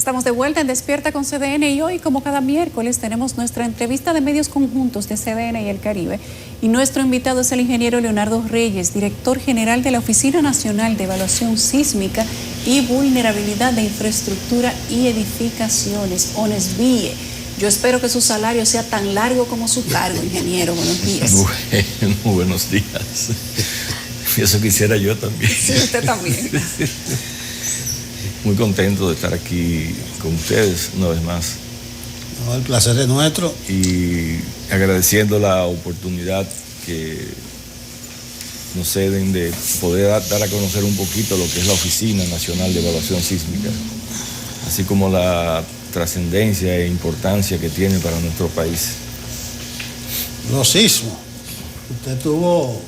Estamos de vuelta en Despierta con CDN y hoy, como cada miércoles, tenemos nuestra entrevista de medios conjuntos de CDN y el Caribe. Y nuestro invitado es el ingeniero Leonardo Reyes, director general de la Oficina Nacional de Evaluación Sísmica y Vulnerabilidad de Infraestructura y Edificaciones, ONESVIE. Yo espero que su salario sea tan largo como su cargo, ingeniero. Buenos días. Bueno, buenos días. Eso quisiera yo también. Sí, usted también. Muy contento de estar aquí con ustedes una vez más. No, el placer es nuestro. Y agradeciendo la oportunidad que nos ceden de poder dar a conocer un poquito lo que es la Oficina Nacional de Evaluación Sísmica, así como la trascendencia e importancia que tiene para nuestro país. Los sismos. Usted estuvo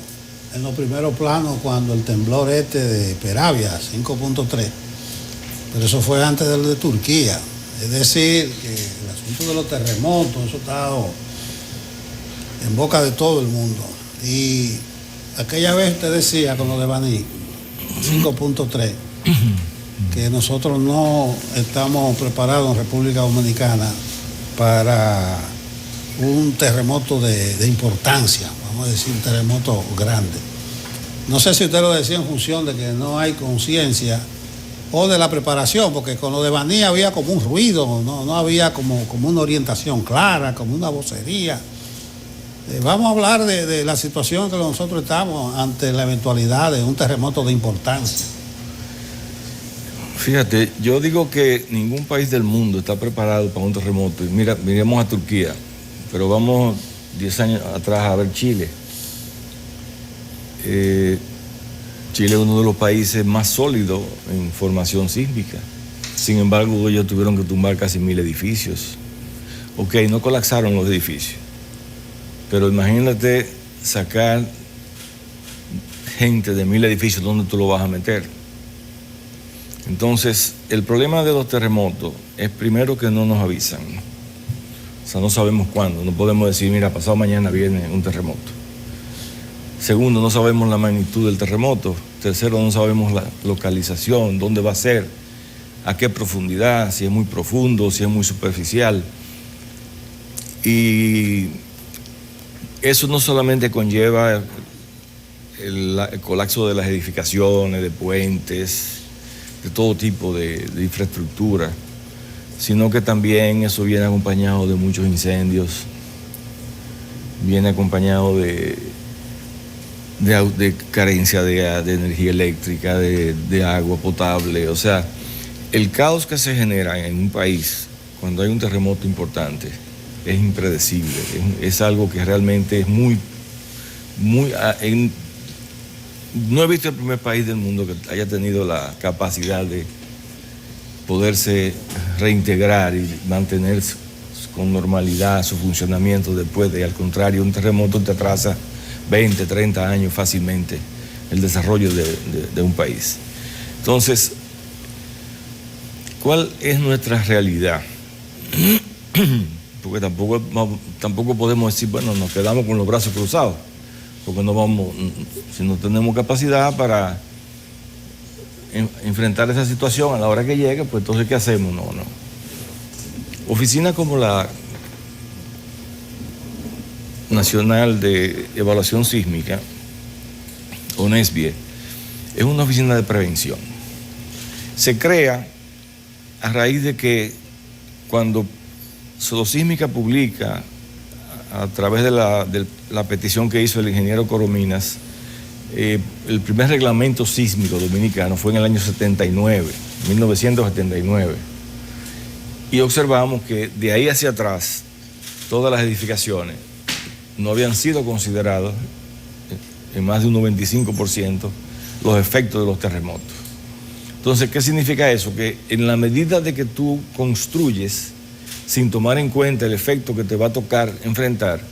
en los primeros planos cuando el temblor de Peravia, 5.3, pero eso fue antes del de Turquía. Es decir, que el asunto de los terremotos, eso está en boca de todo el mundo. Y aquella vez usted decía con lo de Baní, 5.3, que nosotros no estamos preparados en República Dominicana para un terremoto de importancia, vamos a decir un terremoto grande. No sé si usted lo decía en función de que no hay conciencia o de la preparación, porque con lo de Baní había como un ruido, no había como una orientación clara, como una vocería. Vamos a hablar de la situación en que nosotros estamos ante la eventualidad de un terremoto de importancia. Fíjate, yo digo que ningún país del mundo está preparado para un terremoto. Y miremos a Turquía, pero vamos 10 años atrás a ver Chile. Chile es uno de los países más sólidos en formación sísmica. Sin embargo, ellos tuvieron que tumbar casi 1000 edificios. Ok, no colapsaron los edificios, pero imagínate sacar gente de 1000 edificios, ¿dónde tú lo vas a meter? Entonces, el problema de los terremotos es primero que no nos avisan. O sea, no sabemos cuándo. No podemos decir, mira, pasado mañana viene un terremoto. Segundo, no sabemos la magnitud del terremoto. Tercero, no sabemos la localización, dónde va a ser, a qué profundidad, si es muy profundo, si es muy superficial. Y eso no solamente conlleva el colapso de las edificaciones, de puentes, de todo tipo de infraestructura, sino que también eso viene acompañado de muchos incendios, viene acompañado de carencia de energía eléctrica, de agua potable. O sea, el caos que se genera en un país cuando hay un terremoto importante es impredecible, es algo que realmente es muy... No he visto el primer país del mundo que haya tenido la capacidad de poderse reintegrar y mantener con normalidad su funcionamiento después de, al contrario, un terremoto te atrasa 20, 30 años fácilmente el desarrollo de un país. Entonces, ¿cuál es nuestra realidad? Porque tampoco podemos decir, bueno, nos quedamos con los brazos cruzados, porque no vamos, si no tenemos capacidad para enfrentar esa situación a la hora que llegue, pues entonces ¿qué hacemos? No. Oficinas como la Nacional de Evaluación Sísmica, ONESVIE, es una oficina de prevención. Se crea a raíz de que cuando Sodosísmica publica a través de la petición que hizo el ingeniero Corominas, el primer reglamento sísmico dominicano fue en el año 1979. Y observamos que de ahí hacia atrás, todas las edificaciones no habían sido consideradas en más de un 95% los efectos de los terremotos. Entonces, ¿qué significa eso? Que en la medida de que tú construyes sin tomar en cuenta el efecto que te va a tocar enfrentar,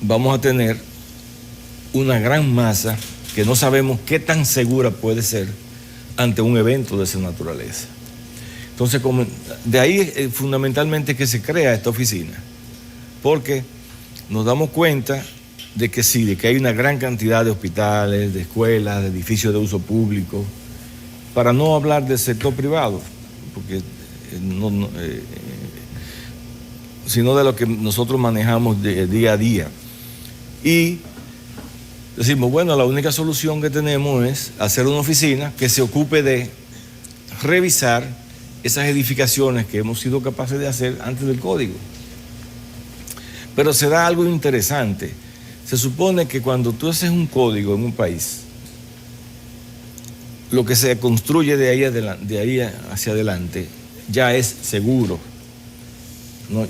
vamos a tener una gran masa que no sabemos qué tan segura puede ser ante un evento de esa naturaleza. Entonces, de ahí fundamentalmente que se crea esta oficina, porque nos damos cuenta de que sí, de que hay una gran cantidad de hospitales, de escuelas, de edificios de uso público, para no hablar del sector privado, porque sino de lo que nosotros manejamos día a día. Y decimos, bueno, la única solución que tenemos es hacer una oficina que se ocupe de revisar esas edificaciones que hemos sido capaces de hacer antes del código. Pero se da algo interesante. Se supone que cuando tú haces un código en un país, lo que se construye de ahí hacia adelante ya es seguro.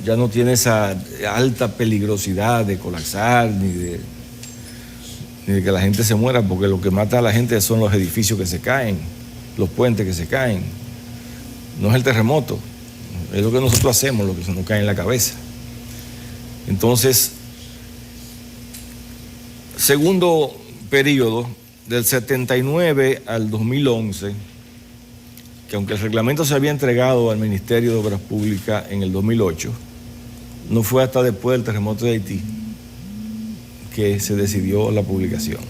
Ya no tiene esa alta peligrosidad de colapsar ni de que la gente se muera, porque lo que mata a la gente son los edificios que se caen, los puentes que se caen. No es el terremoto, es lo que nosotros hacemos, lo que se nos cae en la cabeza. Entonces, segundo periodo, del 79 al 2011, que aunque el reglamento se había entregado al Ministerio de Obras Públicas en el 2008, no fue hasta después del terremoto de Haití que se decidió la publicación.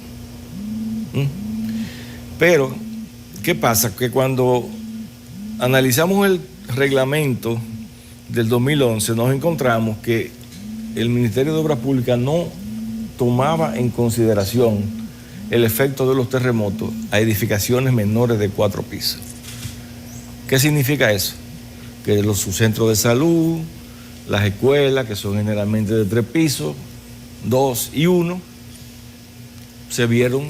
Pero, ¿qué pasa? Que cuando analizamos el reglamento del 2011, nos encontramos que el Ministerio de Obras Públicas no tomaba en consideración el efecto de los terremotos a edificaciones menores de 4 pisos. ¿Qué significa eso? Que sus centros de salud, las escuelas, que son generalmente de 3 pisos, 2 y 1, se vieron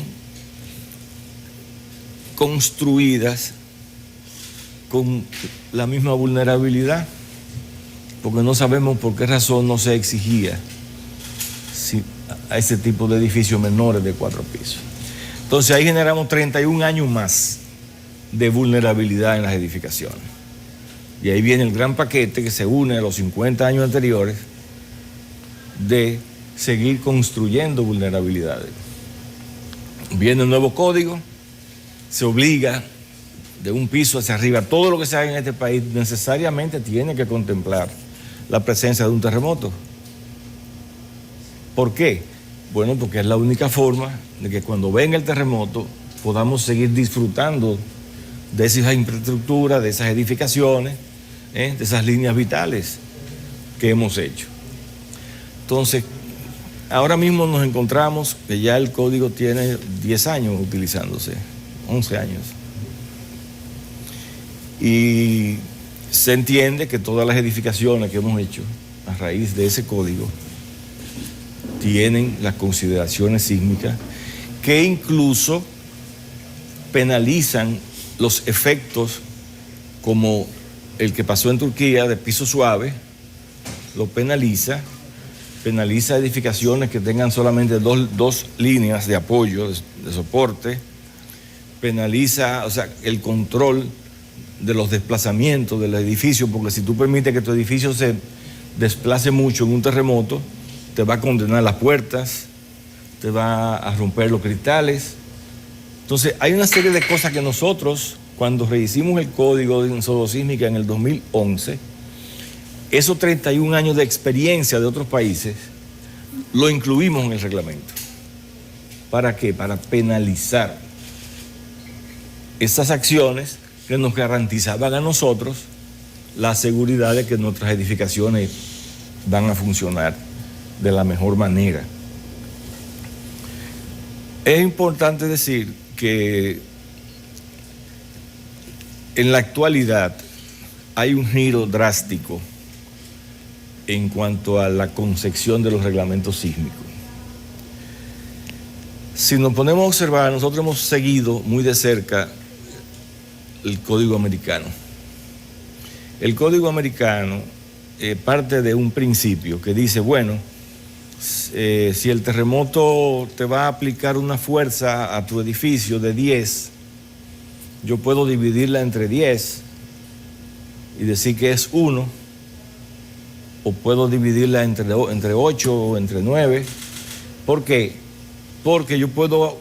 construidas con la misma vulnerabilidad, porque no sabemos por qué razón no se exigía a ese tipo de edificios menores de 4 pisos. Entonces ahí generamos 31 años más de vulnerabilidad en las edificaciones. Y ahí viene el gran paquete que se une a los 50 años anteriores de seguir construyendo vulnerabilidades. Viene un nuevo código, se obliga de un piso hacia arriba, todo lo que se haga en este país necesariamente tiene que contemplar la presencia de un terremoto. ¿Por qué? Bueno, porque es la única forma de que cuando venga el terremoto podamos seguir disfrutando de esa infraestructura, de esas edificaciones, de esas líneas vitales que hemos hecho. Entonces, ahora mismo nos encontramos que ya el código tiene 10 años utilizándose, 11 años. Y se entiende que todas las edificaciones que hemos hecho a raíz de ese código tienen las consideraciones sísmicas que incluso penalizan los efectos como el que pasó en Turquía de piso suave, lo penaliza edificaciones que tengan solamente dos líneas de apoyo, de soporte, penaliza, o sea, el control de los desplazamientos del edificio, porque si tú permites que tu edificio se desplace mucho en un terremoto, te va a condenar las puertas, te va a romper los cristales. Entonces, hay una serie de cosas que nosotros, cuando rehicimos el código de insolosísmica en el 2011, esos 31 años de experiencia de otros países, lo incluimos en el reglamento. ¿Para qué? Para penalizar esas acciones que nos garantizaban a nosotros la seguridad de que nuestras edificaciones van a funcionar de la mejor manera. Es importante decir que en la actualidad hay un giro drástico en cuanto a la concepción de los reglamentos sísmicos. Si nos ponemos a observar, nosotros hemos seguido muy de cerca el Código Americano. El Código Americano parte de un principio que dice, bueno, si el terremoto te va a aplicar una fuerza a tu edificio de 10, yo puedo dividirla entre 10 y decir que es 1, o puedo dividirla entre 8 o entre 9. ¿Por qué? Porque yo puedo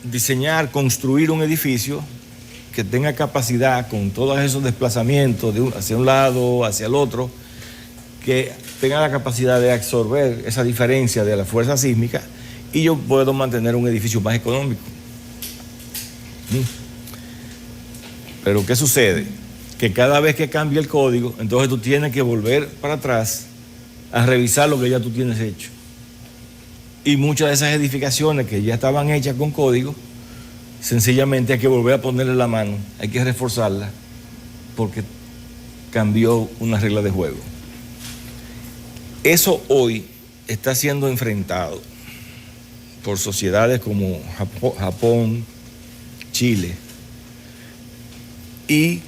diseñar, construir un edificio que tenga capacidad con todos esos desplazamientos hacia un lado, hacia el otro, que tenga la capacidad de absorber esa diferencia de la fuerza sísmica, y yo puedo mantener un edificio más económico. Pero ¿qué sucede? que cada vez que cambia el código, entonces tú tienes que volver para atrás a revisar lo que ya tú tienes hecho. Y muchas de esas edificaciones que ya estaban hechas con código, sencillamente hay que volver a ponerle la mano, hay que reforzarla, porque cambió una regla de juego. Eso hoy está siendo enfrentado por sociedades como Japón, Chile, y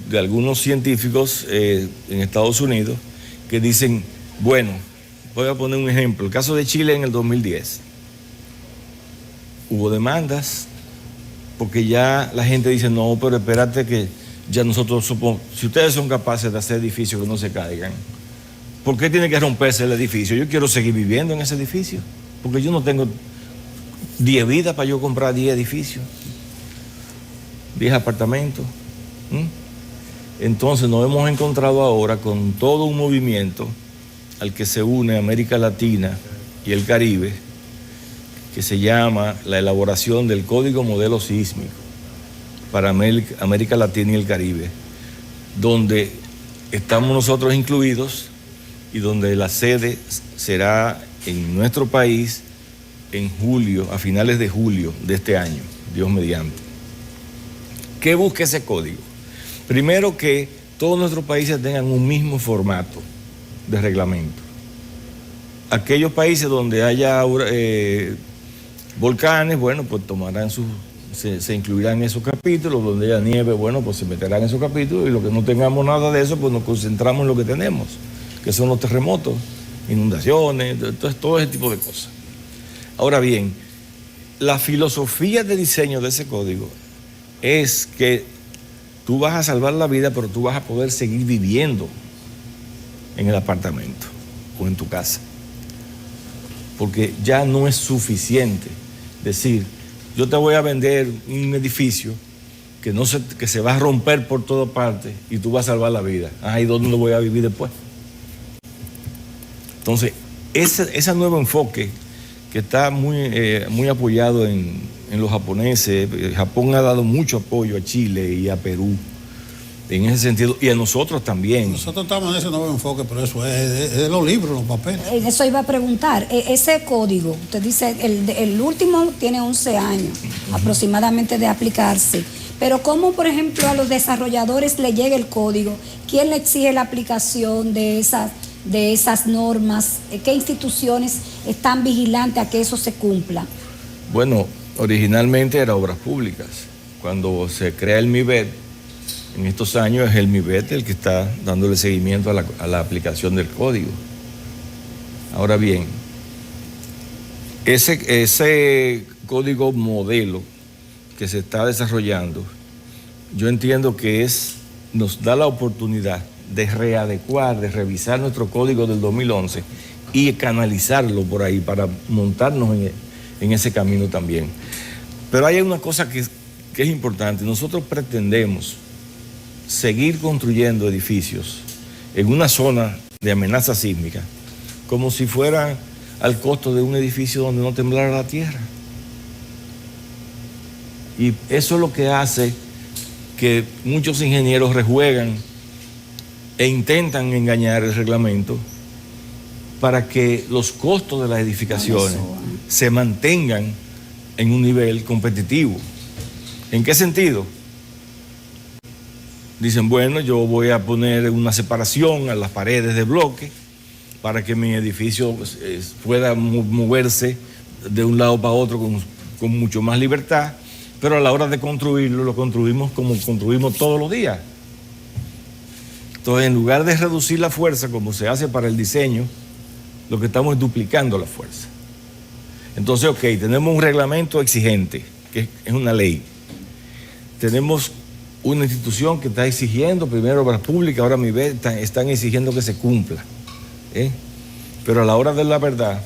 de algunos científicos en Estados Unidos que dicen, bueno, voy a poner un ejemplo, el caso de Chile en el 2010. Hubo demandas porque ya la gente dice, no, pero espérate que ya nosotros si ustedes son capaces de hacer edificios que no se caigan, ¿por qué tiene que romperse el edificio? Yo quiero seguir viviendo en ese edificio, porque yo no tengo 10 vidas para yo comprar 10 edificios, 10 apartamentos. Entonces nos hemos encontrado ahora con todo un movimiento al que se une América Latina y el Caribe, que se llama la elaboración del Código Modelo Sísmico para América Latina y el Caribe, donde estamos nosotros incluidos y donde la sede será en nuestro país en julio, a finales de julio de este año, Dios mediante. ¿Qué busca ese código? Primero, que todos nuestros países tengan un mismo formato de reglamento. Aquellos países donde haya volcanes, bueno, pues tomarán se incluirán en esos capítulos. Donde haya nieve, bueno, pues se meterán en esos capítulos. Y lo que no tengamos nada de eso, pues nos concentramos en lo que tenemos, que son los terremotos, inundaciones, entonces, todo ese tipo de cosas. Ahora bien, la filosofía de diseño de ese código es que tú vas a salvar la vida, pero tú vas a poder seguir viviendo en el apartamento o en tu casa. Porque ya no es suficiente decir, yo te voy a vender un edificio que se va a romper por todas partes y tú vas a salvar la vida. ¿Y dónde lo voy a vivir después? Entonces, ese nuevo enfoque que está muy apoyado en los japoneses. Japón ha dado mucho apoyo a Chile y a Perú en ese sentido, y a nosotros también. Nosotros estamos en ese nuevo enfoque, pero eso es de los libros, los papeles. Eso iba a preguntar. Ese código, usted dice, el último tiene 11 años aproximadamente de aplicarse. Pero ¿cómo, por ejemplo, a los desarrolladores le llega el código? ¿Quién le exige la aplicación de esas normas? ¿Qué instituciones están vigilantes a que eso se cumpla? Bueno, originalmente era Obras Públicas. Cuando se crea el MIBET, en estos años es el MIBET el que está dándole seguimiento a la aplicación del código. Ahora bien, ese código modelo que se está desarrollando, yo entiendo que nos da la oportunidad de readecuar, de revisar nuestro código del 2011 y canalizarlo por ahí para montarnos en ese camino también. Pero hay una cosa que es importante. Nosotros pretendemos seguir construyendo edificios en una zona de amenaza sísmica como si fuera al costo de un edificio donde no temblara la tierra. Y eso es lo que hace que muchos ingenieros rejuegan e intentan engañar el reglamento para que los costos de las edificaciones se mantengan en un nivel competitivo. ¿En qué sentido? Dicen, bueno, yo voy a poner una separación a las paredes de bloque para que mi edificio pueda moverse de un lado para otro con mucho más libertad, pero a la hora de construirlo, lo construimos como construimos todos los días. Entonces, en lugar de reducir la fuerza como se hace para el diseño, lo que estamos es duplicando la fuerza. Entonces, ok, tenemos un reglamento exigente, que es una ley. Tenemos una institución que está exigiendo, primero Obras Públicas, ahora MIBET, están exigiendo que se cumpla. Pero a la hora de la verdad,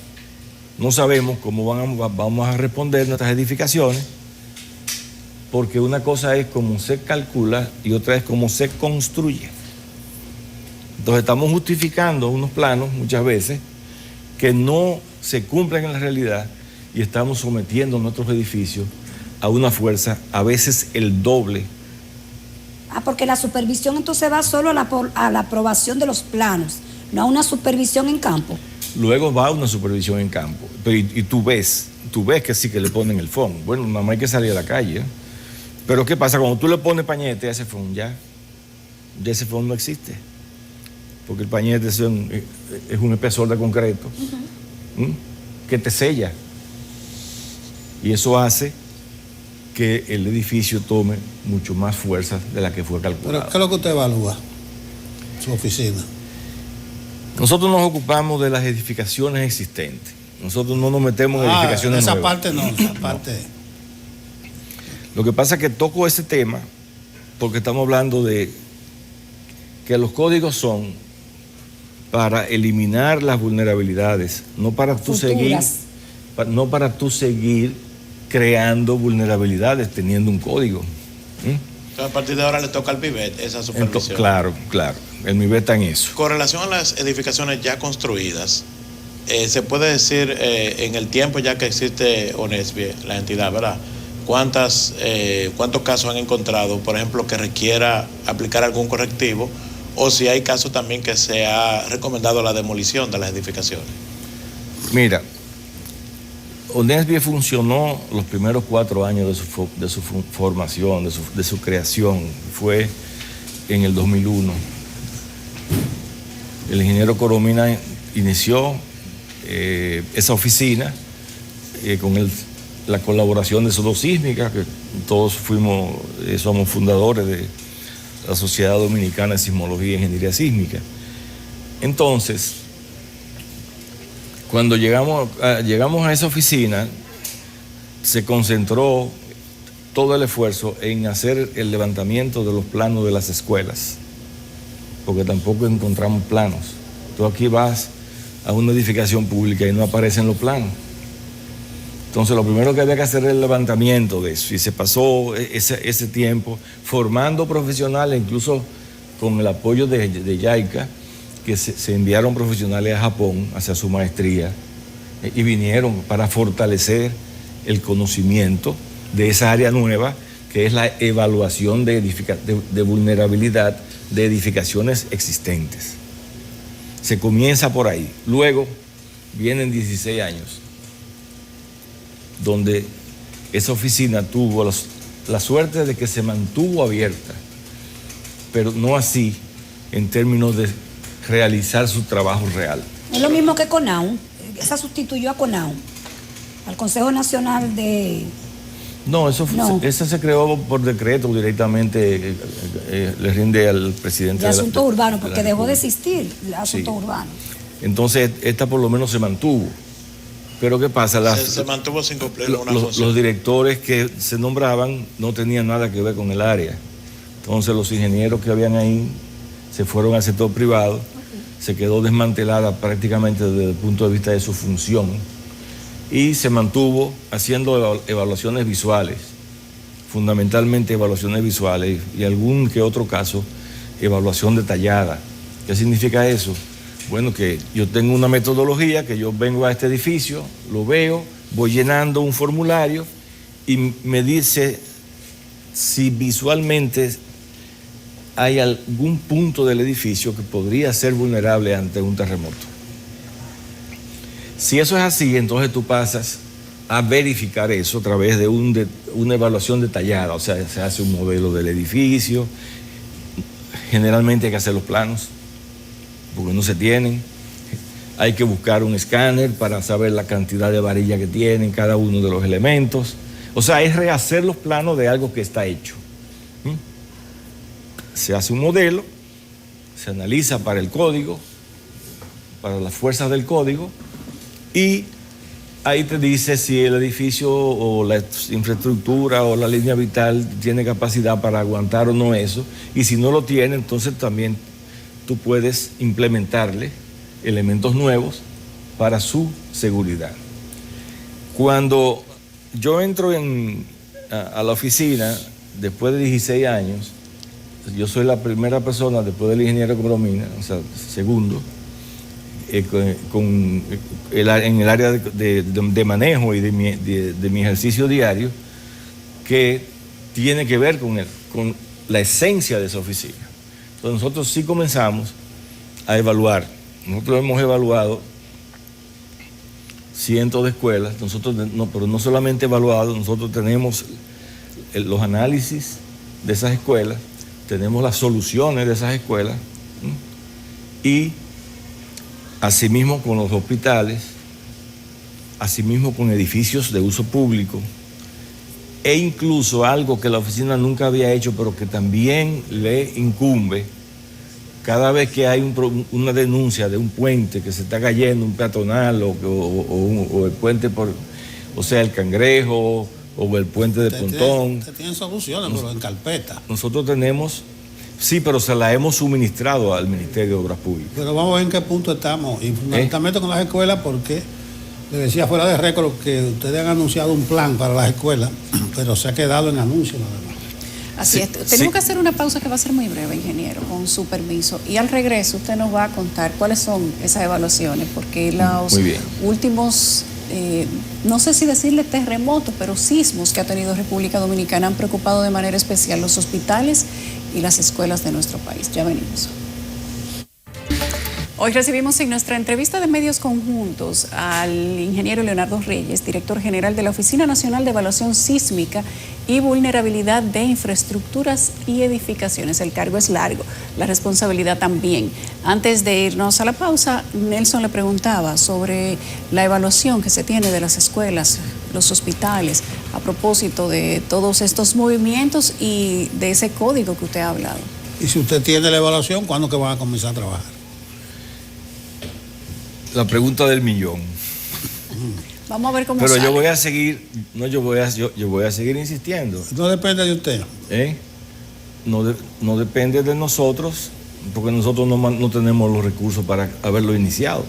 no sabemos cómo vamos a responder nuestras edificaciones, porque una cosa es cómo se calcula y otra es cómo se construye. Entonces estamos justificando unos planos muchas veces que no se cumplen en la realidad y estamos sometiendo nuestros edificios a una fuerza a veces el doble Porque la supervisión entonces va solo a la aprobación de los planos, no a una supervisión en campo. Luego va una supervisión en campo. Pero y tú ves que sí que le ponen el fondo. Bueno, nada más hay que salir a la calle. Pero ¿qué pasa? Cuando tú le pones pañete a ese fondo, ya ese fondo no existe. Porque el pañete es un espesor de concreto que te sella. Y eso hace que el edificio tome mucho más fuerza de la que fue calculado. ¿Pero qué es lo que usted evalúa? Su oficina. Nosotros nos ocupamos de las edificaciones existentes. Nosotros no nos metemos en edificaciones esa nuevas. Parte no, esa parte. Lo que pasa es que toco ese tema porque estamos hablando de que los códigos son para eliminar las vulnerabilidades, no para tú seguir creando vulnerabilidades teniendo un código. Entonces, a partir de ahora le toca al MIBET esa supervisión. Claro. El MIBET está en eso. Con relación a las edificaciones ya construidas, se puede decir en el tiempo ya que existe ONESBIE, la entidad, ¿verdad? ¿Cuántos casos han encontrado, por ejemplo, que requiera aplicar algún correctivo? O si hay casos también que se ha recomendado la demolición de las edificaciones. Mira, ONESBIE funcionó los primeros 4 años de su formación, de su creación. Fue en el 2001. El ingeniero Coromina inició esa oficina con la colaboración de Sodosísmica, que todos somos fundadores de la Sociedad Dominicana de Sismología e Ingeniería Sísmica. Entonces, cuando llegamos a esa oficina, se concentró todo el esfuerzo en hacer el levantamiento de los planos de las escuelas, porque tampoco encontramos planos. Tú aquí vas a una edificación pública y no aparecen los planos. Entonces, lo primero que había que hacer era el levantamiento de eso, y se pasó ese tiempo formando profesionales, incluso con el apoyo de JICA, que se enviaron profesionales a Japón hacia su maestría y vinieron para fortalecer el conocimiento de esa área nueva, que es la evaluación de vulnerabilidad de edificaciones existentes. Se comienza por ahí. Luego vienen 16 años, donde esa oficina tuvo la suerte de que se mantuvo abierta, pero no así en términos de realizar su trabajo real. Es lo mismo que CONAU. Esa sustituyó a CONAU, al Consejo Nacional de... No, esa se creó por decreto directamente, le rinde al presidente de asuntos urbanos, porque dejó de existir el asunto urbano. Entonces, esta por lo menos se mantuvo. Pero ¿qué pasa? Se mantuvo sin cumplir una función. Los directores que se nombraban no tenían nada que ver con el área. Entonces, los ingenieros que habían ahí se fueron al sector privado. Se quedó desmantelada prácticamente desde el punto de vista de su función, y se mantuvo haciendo evaluaciones visuales, fundamentalmente evaluaciones visuales, y algún que otro caso evaluación detallada. ¿Qué significa eso? Bueno, que yo tengo una metodología, que yo vengo a este edificio, lo veo, voy llenando un formulario y me dice si visualmente hay algún punto del edificio que podría ser vulnerable ante un terremoto. Si eso es así, entonces tú pasas a verificar eso a través de una evaluación detallada. O sea, se hace un modelo del edificio. Generalmente hay que hacer los planos, porque no se tienen. Hay que buscar un escáner para saber la cantidad de varilla que tienen cada uno de los elementos. O sea, es rehacer los planos de algo que está hecho. Se hace un modelo, se analiza para el código, para las fuerzas del código, y ahí te dice si el edificio o la infraestructura o la línea vital tiene capacidad para aguantar o no eso, y si no lo tiene, entonces también tú puedes implementarle elementos nuevos para su seguridad. Cuando yo entro a la oficina, después de 16 años, yo soy la primera persona después del ingeniero Coromina, o sea, segundo, en el área de manejo y de mi ejercicio diario, que tiene que ver con la esencia de esa oficina. Entonces nosotros sí comenzamos a evaluar. Nosotros hemos evaluado cientos de escuelas, pero no solamente evaluado, nosotros tenemos los análisis de esas escuelas, tenemos las soluciones de esas escuelas, y asimismo con los hospitales, asimismo con edificios de uso público, e incluso algo que la oficina nunca había hecho, pero que también le incumbe, cada vez que hay una denuncia de un puente que se está cayendo, un peatonal o el puente o sea, el Cangrejo o el puente de Pontón. Te tienen soluciones, pero en carpeta. Nosotros tenemos, sí, pero se la hemos suministrado al Ministerio de Obras Públicas. Pero vamos a ver en qué punto estamos, y fundamentalmente con las escuelas, porque le decía fuera de récord que ustedes han anunciado un plan para las escuelas, pero se ha quedado en anuncios nada más. Así es. Tenemos que hacer una pausa que va a ser muy breve, ingeniero, con su permiso. Y al regreso usted nos va a contar cuáles son esas evaluaciones, porque los últimos, no sé si decirle terremotos, pero sismos que ha tenido República Dominicana han preocupado de manera especial los hospitales y las escuelas de nuestro país. Ya venimos. Hoy recibimos en nuestra entrevista de medios conjuntos al ingeniero Leonardo Reyes, director general de la Oficina Nacional de Evaluación Sísmica y Vulnerabilidad de Infraestructuras y Edificaciones. El cargo es largo, la responsabilidad también. Antes de irnos a la pausa, Nelson le preguntaba sobre la evaluación que se tiene de las escuelas, los hospitales, a propósito de todos estos movimientos y de ese código que usted ha hablado. Y si usted tiene la evaluación, ¿cuándo que van a comenzar a trabajar? La pregunta del millón. Vamos a ver cómo pero sale. Yo voy a seguir, yo voy a seguir insistiendo. No depende de usted. No depende de nosotros, porque nosotros no tenemos los recursos para haberlo iniciado.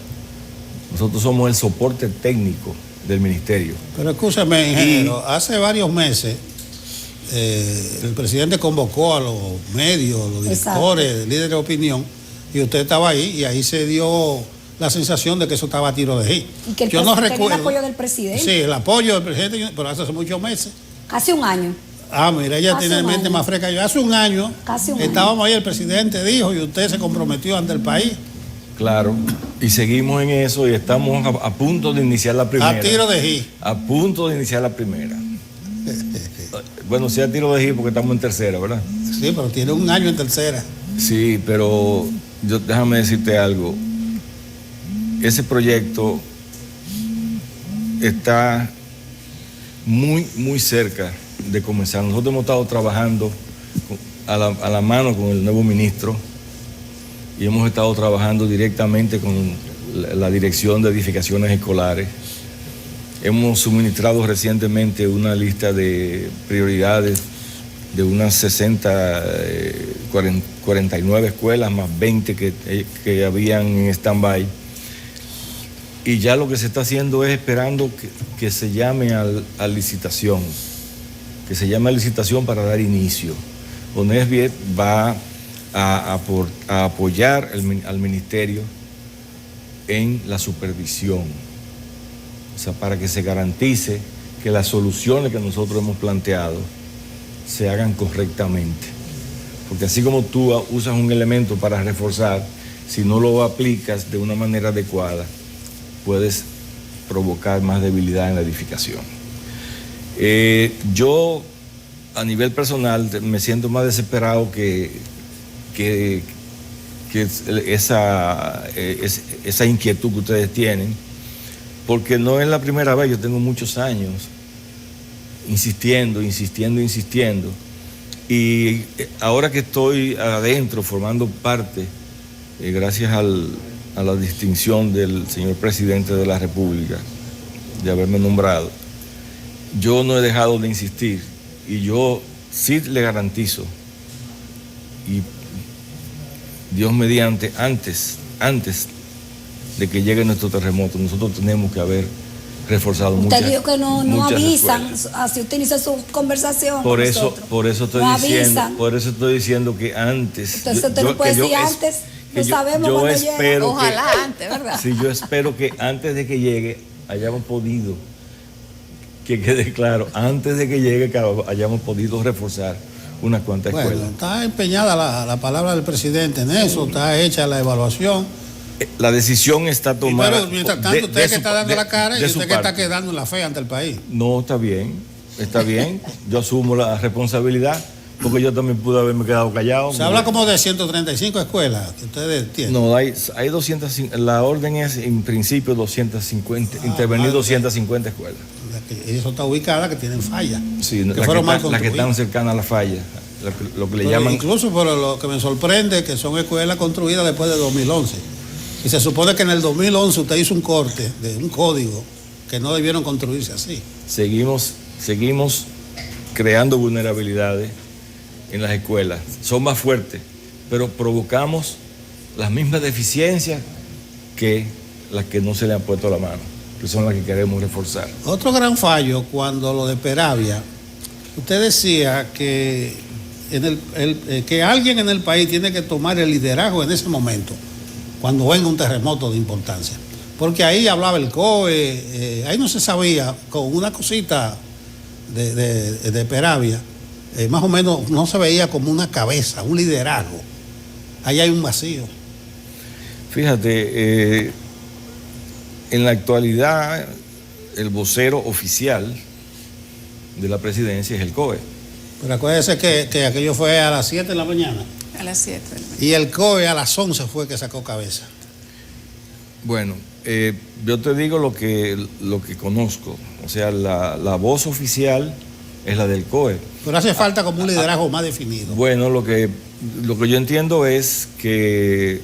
Nosotros somos el soporte técnico del ministerio. Pero escúchame, ingeniero, hace varios meses el presidente convocó a los medios, los directores, líderes de opinión, y usted estaba ahí, y ahí se dio la sensación de que eso estaba a tiro de hit. Y que yo no recuerdo el apoyo del presidente. Sí, el apoyo del presidente, pero hace muchos meses. Hace un año. Mira, ella tiene mente más fresca. Yo hace un año estábamos ahí, el presidente dijo, y usted se comprometió ante el país. Claro, y seguimos en eso y estamos a punto de iniciar la primera. A tiro de hit. A punto de iniciar la primera. Bueno, sí a tiro de hit porque estamos en tercera, ¿verdad? Sí, pero tiene un año en tercera. Sí, pero déjame decirte algo. Ese proyecto está muy, muy cerca de comenzar. Nosotros hemos estado trabajando a la mano con el nuevo ministro y hemos estado trabajando directamente con la Dirección de Edificaciones Escolares. Hemos suministrado recientemente una lista de prioridades de unas 49 escuelas más 20 que habían en stand-by. Y ya lo que se está haciendo es esperando que se llame a licitación, que se llame a licitación para dar inicio. ONESBIE va a apoyar al ministerio en la supervisión, o sea, para que se garantice que las soluciones que nosotros hemos planteado se hagan correctamente. Porque así como tú usas un elemento para reforzar, si no lo aplicas de una manera adecuada, puedes provocar más debilidad en la edificación. Yo, a nivel personal, me siento más desesperado que esa inquietud que ustedes tienen, porque no es la primera vez. Yo tengo muchos años insistiendo, y ahora que estoy adentro, formando parte, gracias a la distinción del señor presidente de la República de haberme nombrado, yo no he dejado de insistir, y yo sí le garantizo, y Dios mediante, antes de que llegue nuestro terremoto, nosotros tenemos que haber reforzado muchas. Usted dijo que no avisan, así usted inicia su conversación. Por eso estoy diciendo que antes. Entonces usted no puede decir antes. No sabemos cuándo llega. Ojalá antes, ¿verdad? Sí, yo espero que antes de que llegue hayamos podido, que quede claro, antes de que llegue hayamos podido reforzar unas cuantas Bueno, escuelas. está empeñada la palabra del presidente en eso, está hecha la evaluación. La decisión está tomada. Pero mientras tanto, usted que está dando la cara y de usted su que está parte. quedando en la fe ante el país. No, está bien. Yo asumo la responsabilidad, porque yo también pude haberme quedado callado. Se habla como de 135 escuelas que ustedes tienen. No, hay 200, la orden es en principio 250, intervenir vale. 250 escuelas. Eso está ubicada, que tienen fallas. Sí, que las fueron mal que están construidas. cercanas a la falla, lo que le Pero llaman. incluso por lo que me sorprende que son escuelas construidas después de 2011. Y se supone que en el 2011 usted hizo un corte de un código que no debieron construirse así. Seguimos creando vulnerabilidades en las escuelas. Son más fuertes, pero provocamos las mismas deficiencias que las que no se le han puesto la mano, que son las que queremos reforzar. Otro gran fallo, cuando lo de Peravia, usted decía que, que alguien en el país tiene que tomar el liderazgo en ese momento, cuando venga un terremoto de importancia. Porque ahí hablaba el COE, ahí no se sabía, con una cosita de Peravia, más o menos no se veía como una cabeza, un liderazgo. Ahí hay un vacío. Fíjate, en la actualidad el vocero oficial de la presidencia es el COE. Pero acuérdese que aquello fue a las 7 de la mañana. A las 7 de la mañana. Y el COE a las 11 fue que sacó cabeza. Bueno, yo te digo lo que conozco. O sea, la voz oficial es la del COE. Pero hace falta como un liderazgo más definido. Bueno, lo que yo entiendo es que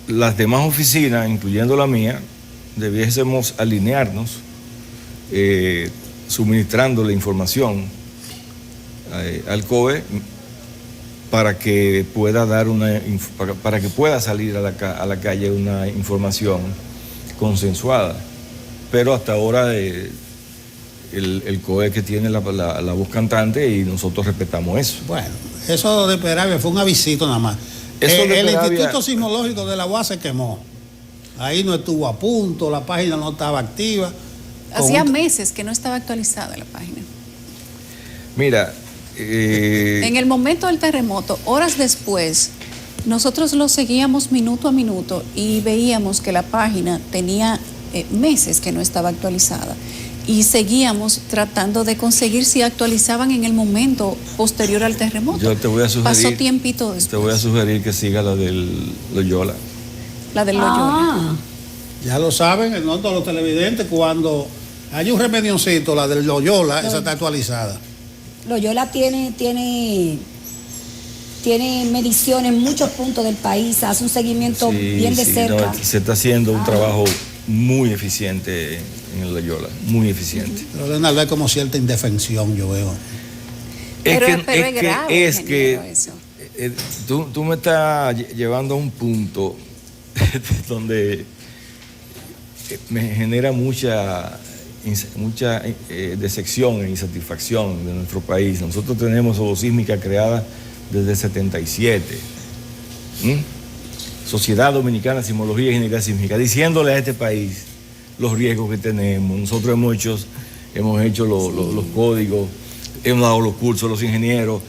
las demás oficinas, incluyendo la mía, debiésemos alinearnos suministrando la información al COE para que pueda dar para que pueda salir a la calle una información consensuada. Pero hasta ahora el COE que tiene la voz cantante y nosotros respetamos eso. Bueno, eso de Peravia fue un avisito nada más. Eso de El Peravia- Instituto Sismológico de la UAS se quemó. Ahí no estuvo a punto, la página no estaba activa. Hacía Con un- meses que no estaba actualizada la página. Mira, En el momento del terremoto, horas después, nosotros lo seguíamos minuto a minuto y veíamos que la página tenía meses que no estaba actualizada. Y seguíamos tratando de conseguir si actualizaban en el momento posterior al terremoto. yo te voy a sugerir. Pasó tiempito después. Te voy a sugerir que siga la del Loyola. La del Loyola. Ah, Ya lo saben, no todos los televidentes, cuando hay un remedioncito, la del Loyola, esa está actualizada. Loyola tiene mediciones en muchos puntos del país, hace un seguimiento Sí, bien de sí, cerca. no, se está haciendo un Ah. trabajo muy eficiente en el Loyola, muy eficiente. Pero Leonardo, hay como cierta indefensión, yo veo. Pero es grave, ingeniero, eso. Tú me estás llevando a un punto donde me genera mucha decepción e insatisfacción de nuestro país. Nosotros tenemos Obosísmica creada desde el 77. Sociedad Dominicana de Sismología y Ingeniería Sísmica, diciéndole a este país los riesgos que tenemos. Nosotros hemos hecho los códigos, hemos dado los cursos a los ingenieros,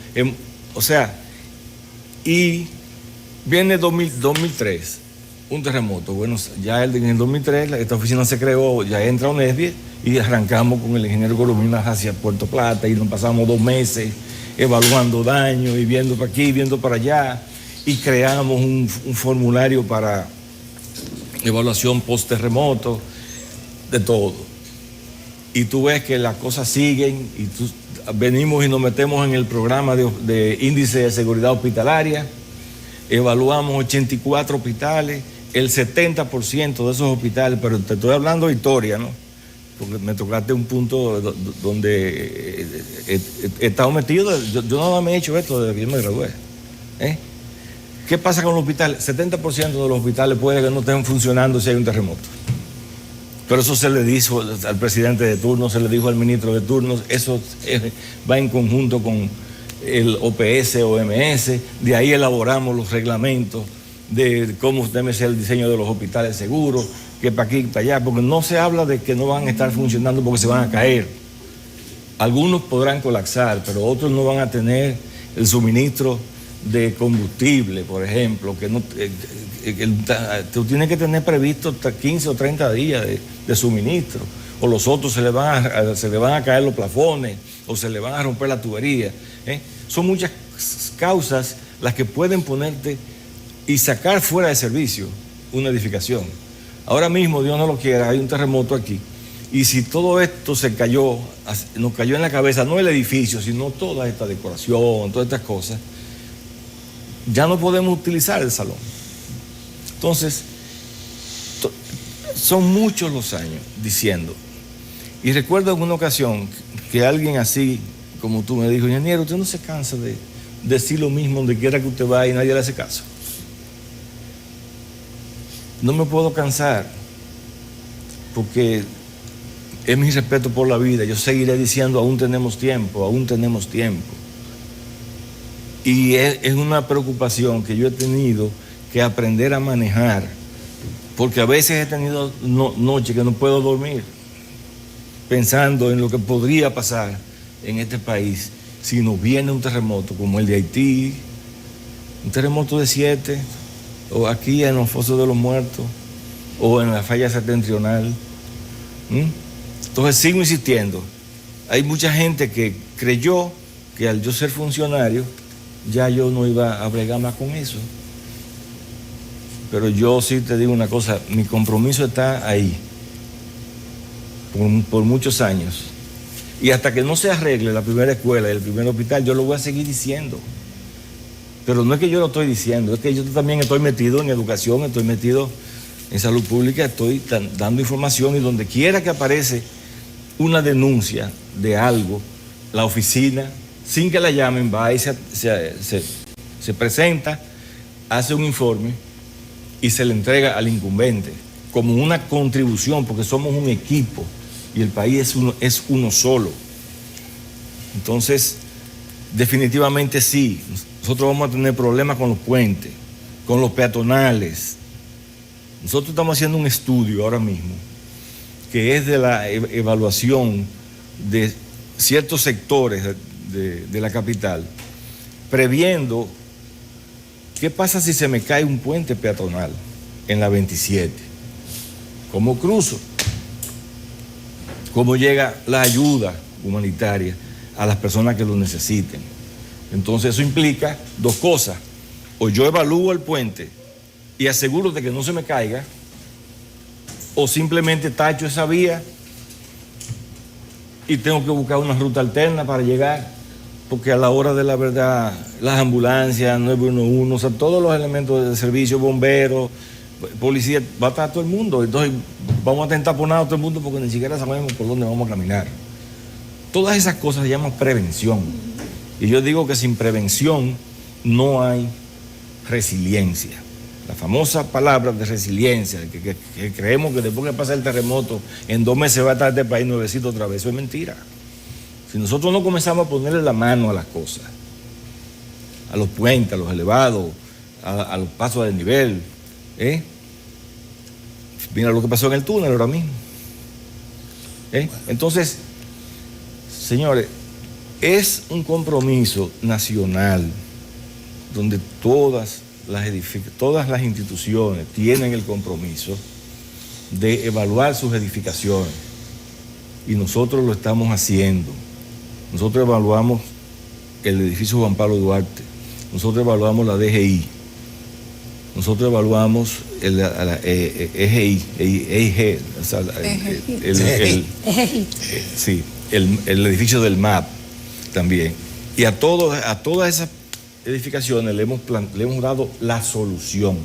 y viene 2003, un terremoto. Bueno, ya en el 2003 esta oficina se creó, ya entra ONESBIE y arrancamos con el ingeniero Colominas hacia Puerto Plata y nos pasamos 2 meses evaluando daños y viendo para aquí, viendo para allá, y creamos un formulario para evaluación post-terremoto, de todo. Y tú ves que las cosas siguen y venimos y nos metemos en el programa de índice de seguridad hospitalaria, evaluamos 84 hospitales, el 70% de esos hospitales, pero te estoy hablando de historia, ¿no? Porque me tocaste un punto donde he estado metido, yo no me he hecho esto desde que yo me gradué. ¿Qué pasa con los hospitales? 70% de los hospitales puede que no estén funcionando si hay un terremoto. Pero eso se le dijo al presidente de turno, se le dijo al ministro de turno, eso va en conjunto con el OPS, OMS, de ahí elaboramos los reglamentos de cómo debe ser el diseño de los hospitales seguros, que para aquí, para allá, porque no se habla de que no van a estar funcionando porque se van a caer. Algunos podrán colapsar, pero otros no van a tener el suministro de combustible, por ejemplo, que no, tú tienes que tener previsto hasta 15 o 30 días de suministro, o los otros se le van a caer los plafones, o se le van a romper la tubería. Son muchas causas las que pueden ponerte y sacar fuera de servicio una edificación. Ahora mismo, Dios no lo quiera, hay un terremoto aquí, y si todo esto nos cayó en la cabeza, no el edificio, sino toda esta decoración, todas estas cosas, ya no podemos utilizar el salón. Entonces, son muchos los años diciendo, y recuerdo en una ocasión que alguien así como tú me dijo, ingeniero, usted no se cansa de decir lo mismo donde quiera que usted va y nadie le hace caso. No me puedo cansar, porque es mi respeto por la vida. Yo seguiré diciendo, aún tenemos tiempo, aún tenemos tiempo. Y es una preocupación que yo he tenido que aprender a manejar, porque a veces he tenido noches que no puedo dormir, pensando en lo que podría pasar en este país si nos viene un terremoto como el de Haití, un terremoto de 7, o aquí en los Fosos de los Muertos, o en la falla septentrional. Entonces sigo insistiendo. Hay mucha gente que creyó que al yo ser funcionario ya yo no iba a bregar más con eso. Pero yo sí te digo una cosa, mi compromiso está ahí por muchos años. Y hasta que no se arregle la primera escuela y el primer hospital, yo lo voy a seguir diciendo. Pero no es que yo lo estoy diciendo, es que yo también estoy metido en educación, estoy metido en salud pública, estoy dando información, y donde quiera que aparece una denuncia de algo, la oficina, sin que la llamen, va y se presenta, hace un informe y se le entrega al incumbente como una contribución, porque somos un equipo y el país es uno solo. Entonces, definitivamente sí, nosotros vamos a tener problemas con los puentes, con los peatonales. Nosotros estamos haciendo un estudio ahora mismo que es de la evaluación de ciertos sectores de la capital, previendo qué pasa si se me cae un puente peatonal en la 27, cómo cruzo, cómo llega la ayuda humanitaria a las personas que lo necesiten. Entonces eso implica dos cosas: o yo evalúo el puente y aseguro de que no se me caiga, o simplemente tacho esa vía y tengo que buscar una ruta alterna para llegar, porque a la hora de la verdad, las ambulancias, 911, o sea, todos los elementos de servicio, bomberos, policía, va a estar todo el mundo. Entonces vamos a tener taponado a todo el mundo porque ni siquiera sabemos por dónde vamos a caminar. Todas esas cosas se llaman prevención. Y yo digo que sin prevención no hay resiliencia. La famosa palabra de resiliencia, que creemos que después que pasa el terremoto, en 2 meses va a estar este país nuevecito otra vez, eso es mentira. Si nosotros no comenzamos a ponerle la mano a las cosas, a los puentes, a los elevados, a los pasos de nivel, mira lo que pasó en el túnel ahora mismo. Entonces, señores, es un compromiso nacional donde todas las instituciones tienen el compromiso de evaluar sus edificaciones, y nosotros lo estamos haciendo. Nosotros evaluamos el edificio Juan Pablo Duarte, nosotros evaluamos la DGI, nosotros evaluamos el EGI, el edificio del MAP también. Y a todas esas edificaciones le hemos dado la solución.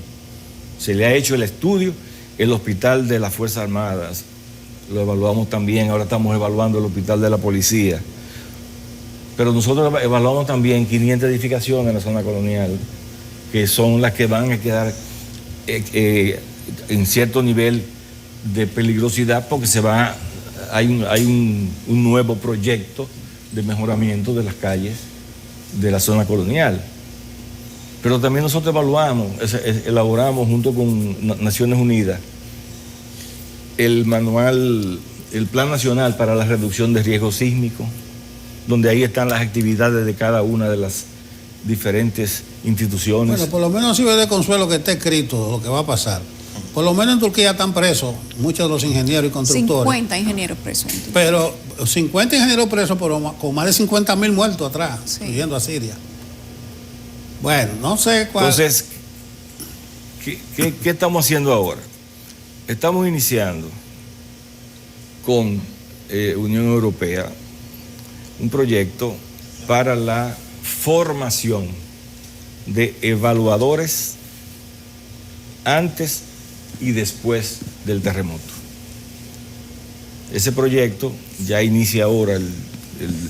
Se le ha hecho el estudio. El hospital de las Fuerzas Armadas lo evaluamos también, ahora estamos evaluando el hospital de la policía. Pero nosotros evaluamos también 500 edificaciones en la zona colonial, que son las que van a quedar en cierto nivel de peligrosidad, porque hay un nuevo proyecto de mejoramiento de las calles de la zona colonial. Pero también nosotros elaboramos junto con Naciones Unidas el Plan Nacional para la Reducción de Riesgo Sísmico, donde ahí están las actividades de cada una de las diferentes instituciones. Bueno, por lo menos sirve de consuelo que esté escrito lo que va a pasar. Por lo menos en Turquía están presos muchos de los ingenieros y constructores. 50 ingenieros presos. Pero 50 ingenieros presos, pero con más de 50.000 muertos atrás, Sí. huyendo a Siria. Bueno, no sé cuál. Entonces, ¿qué estamos haciendo ahora? Estamos iniciando con Unión Europea un proyecto para la formación de evaluadores antes y después del terremoto. Ese proyecto ya inicia ahora,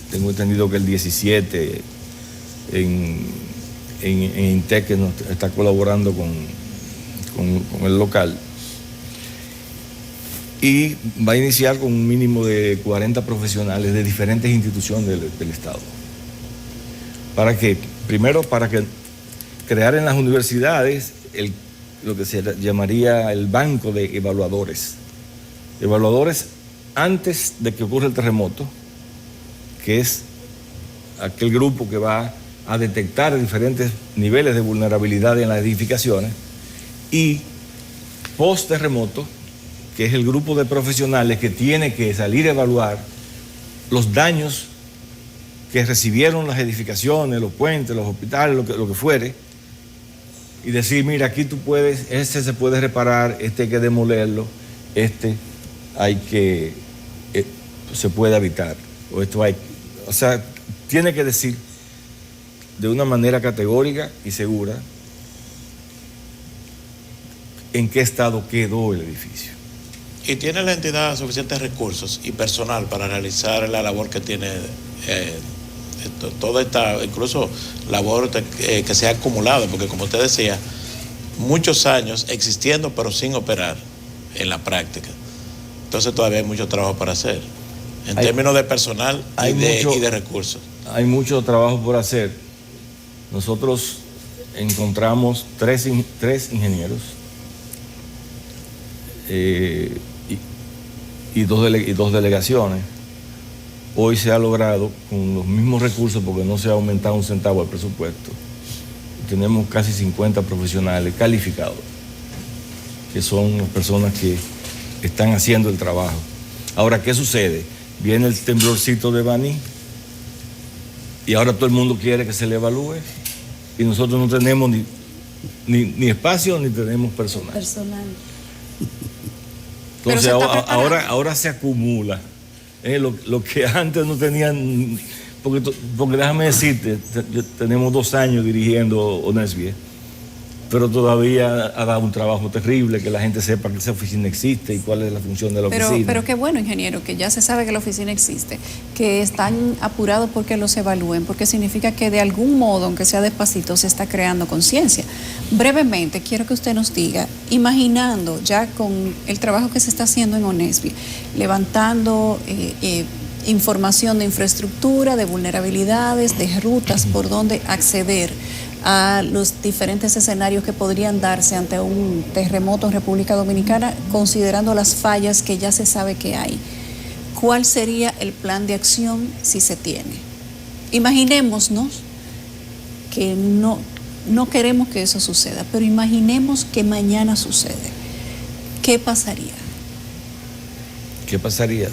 tengo entendido que el 17 en INTEC, que nos está colaborando con el local, y va a iniciar con un mínimo de 40 profesionales de diferentes instituciones del Estado. ¿Para qué? Primero, para que crear en las universidades lo que se llamaría el banco de evaluadores. Evaluadores antes de que ocurra el terremoto, que es aquel grupo que va a detectar diferentes niveles de vulnerabilidad en las edificaciones, y post terremoto, que es el grupo de profesionales que tiene que salir a evaluar los daños que recibieron las edificaciones, los puentes, los hospitales, lo que fuere, y decir, mira, aquí tú puedes, este se puede reparar, este hay que demolerlo, este se puede habitar, o sea, tiene que decir de una manera categórica y segura en qué estado quedó el edificio. ¿Y tiene la entidad suficientes recursos y personal para realizar la labor que tiene toda esta, incluso labor que se ha acumulado? Porque como usted decía, muchos años existiendo pero sin operar en la práctica. Entonces todavía hay mucho trabajo para hacer, en términos de personal y de recursos. Hay mucho trabajo por hacer. Nosotros encontramos tres ingenieros y dos delegaciones. Hoy se ha logrado con los mismos recursos, porque no se ha aumentado un centavo el presupuesto. Tenemos casi 50 profesionales calificados, que son las personas que están haciendo el trabajo. Ahora, ¿qué sucede? Viene el temblorcito de Baní y ahora todo el mundo quiere que se le evalúe y nosotros no tenemos ni espacio ni tenemos personal. Entonces ahora se acumula lo que antes no tenían, porque déjame decirte, tenemos 2 años dirigiendo ONESBIE, pero todavía ha dado un trabajo terrible que la gente sepa que esa oficina existe y cuál es la función de la oficina. Pero qué bueno, ingeniero, que ya se sabe que la oficina existe, que están apurados porque los evalúen, porque significa que de algún modo, aunque sea despacito, se está creando conciencia. Brevemente, quiero que usted nos diga, imaginando ya con el trabajo que se está haciendo en ONESBIE, levantando información de infraestructura, de vulnerabilidades, de rutas por donde acceder a los diferentes escenarios que podrían darse ante un terremoto en República Dominicana, considerando las fallas que ya se sabe que hay. ¿Cuál sería el plan de acción si se tiene? Imaginémonos que no queremos que eso suceda, pero imaginemos que mañana sucede. ¿Qué pasaría? ¿Qué pasaría?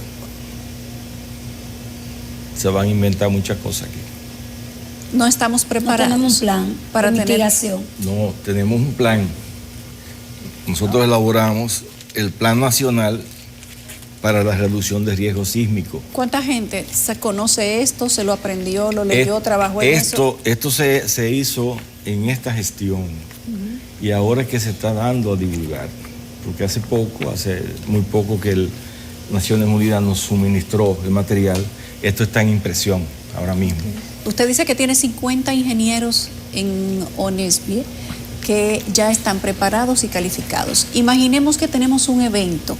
Se van a inventar muchas cosas aquí. No estamos preparados. No tenemos un plan para de tener mitigación. No, tenemos un plan. Nosotros elaboramos el Plan Nacional para la Reducción de Riesgo Sísmico. ¿Cuánta gente se conoce esto, se lo aprendió, lo leyó, trabajó en eso? Esto se hizo en esta gestión y ahora es que se está dando a divulgar, porque hace muy poco que Naciones Unidas nos suministró el material. Esto está en impresión ahora mismo. Usted dice que tiene 50 ingenieros en ONESBIE que ya están preparados y calificados. Imaginemos que tenemos un evento,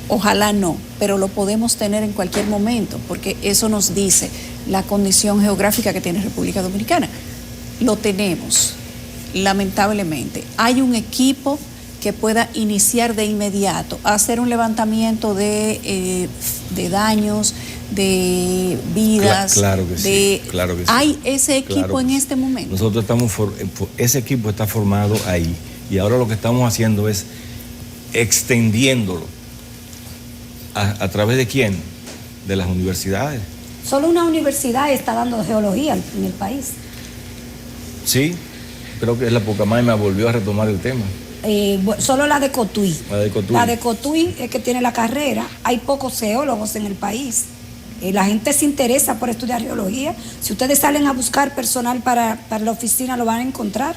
ojalá no, pero lo podemos tener en cualquier momento, porque eso nos dice la condición geográfica que tiene República Dominicana. Lo tenemos, lamentablemente. Hay un equipo que pueda iniciar de inmediato a hacer un levantamiento de daños, de vidas. Claro que sí, claro que sí. ¿Hay ese equipo Claro que en sí. este momento? Nosotros ese equipo está formado ahí y ahora lo que estamos haciendo es extendiéndolo. ¿A través de quién? De las universidades. Solo una universidad está dando geología en el país. Sí, creo que la Pucamaima volvió a retomar el tema. Solo la de Cotuí. La de Cotuí. La de Cotuí es que tiene la carrera. Hay pocos geólogos en el país. La gente se interesa por estudiar geología. Si ustedes salen a buscar personal para la oficina, lo van a encontrar.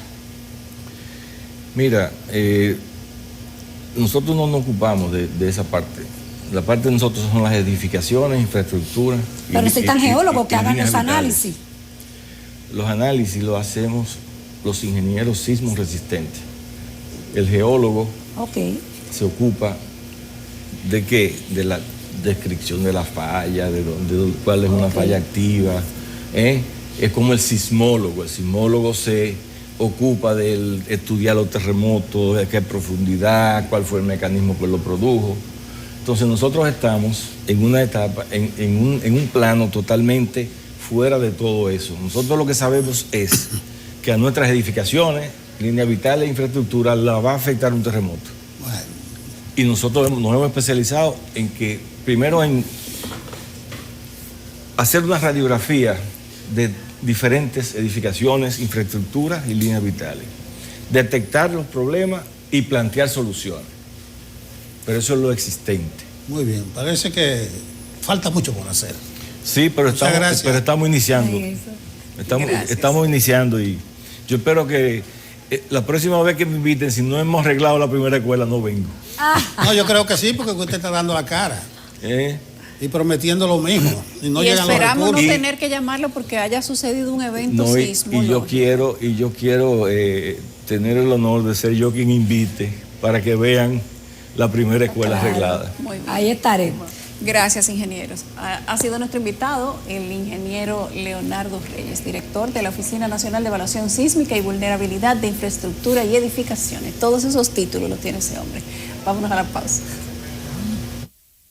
Mira, nosotros no nos ocupamos de esa parte. La parte de nosotros son las edificaciones, infraestructuras. Pero necesitan geólogos que hagan líneas los vitales. análisis. Los análisis los hacemos los ingenieros sismos resistentes. El geólogo Ok. se ocupa de qué, de la descripción de la falla, cuál es una falla activa. Es como el sismólogo. El sismólogo se ocupa de estudiar los terremotos, de qué profundidad, cuál fue el mecanismo que lo produjo. Entonces nosotros estamos en una etapa, en un plano totalmente fuera de todo eso. Nosotros lo que sabemos es que a nuestras edificaciones, líneas vitales e infraestructura, la va a afectar un terremoto. Bueno, Y nosotros nos hemos especializado en que, primero en hacer una radiografía de diferentes edificaciones, infraestructuras y líneas vitales. Detectar los problemas y plantear soluciones. Pero eso es lo existente. muy bien. Parece que falta mucho por hacer. Sí, pero Muchas gracias. estamos iniciando. Gracias. Estamos iniciando y yo espero que la próxima vez que me inviten, si no hemos arreglado la primera escuela, no vengo. No, yo creo que sí, porque usted está dando la cara ¿Eh? y prometiendo lo mismo. Y no y llegan los esperamos no recursos. tener que llamarlo porque haya sucedido un evento No, y sismológico. yo quiero tener el honor de ser yo quien invite para que vean la primera escuela arreglada. Muy bien. Ahí estaremos. Gracias, ingenieros. Ha sido nuestro invitado el ingeniero Leonardo Reyes, director de la Oficina Nacional de Evaluación Sísmica y Vulnerabilidad de Infraestructura y Edificaciones. Todos esos títulos los tiene ese hombre. Vámonos a la pausa.